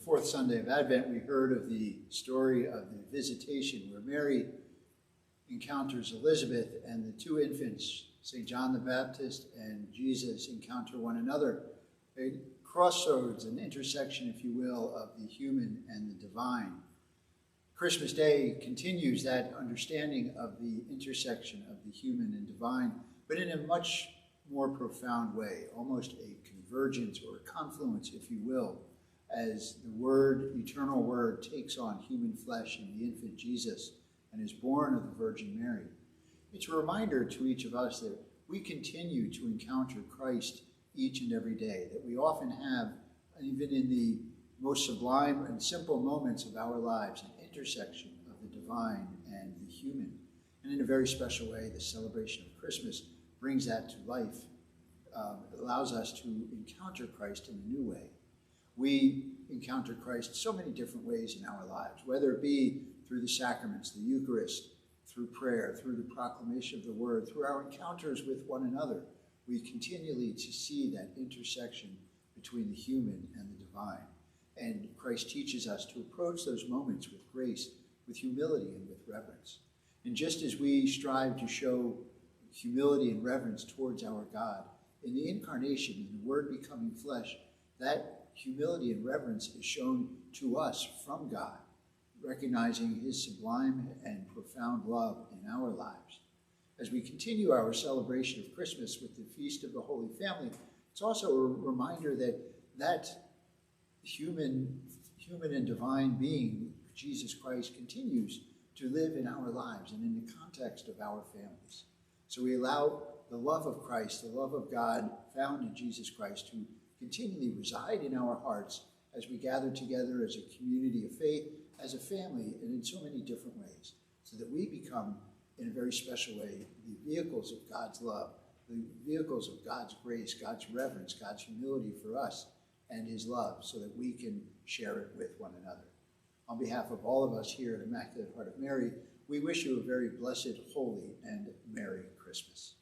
fourth Sunday of Advent, we heard of the story of the visitation where Mary encounters Elizabeth and the two infants, St. John the Baptist and Jesus, encounter one another. A crossroads, an intersection, if you will, of the human and the divine. Christmas Day continues that understanding of the intersection of the human and divine, but in a much more profound way, almost a convergence or a confluence, if you will, as the Word, eternal Word, takes on human flesh in the infant Jesus and is born of the Virgin Mary. It's a reminder to each of us that we continue to encounter Christ each and every day, that we often have, even in the most sublime and simple moments of our lives, an intersection of the divine and the human. And in a very special way, the celebration of Christmas brings that to life. It allows us to encounter Christ in a new way. We encounter Christ so many different ways in our lives, whether it be through the sacraments, the Eucharist, through prayer, through the proclamation of the Word, through our encounters with one another. We continually to see that intersection between the human and the divine. And Christ teaches us to approach those moments with grace, with humility, and with reverence. And just as we strive to show humility and reverence towards our God, in the incarnation, in the Word becoming flesh, that humility and reverence is shown to us from God, recognizing his sublime and profound love in our lives. As we continue our celebration of Christmas with the Feast of the Holy Family, it's also a reminder that that human and divine being, Jesus Christ, continues to live in our lives and in the context of our families. So we allow the love of Christ, the love of God found in Jesus Christ, to continually reside in our hearts as we gather together as a community of faith, as a family, and in so many different ways, so that we become, in a very special way, the vehicles of God's love, the vehicles of God's grace, God's reverence, God's humility for us, and his love, so that we can share it with one another. On behalf of all of us here at Immaculate Heart of Mary, we wish you a very blessed, holy, and Merry Christmas.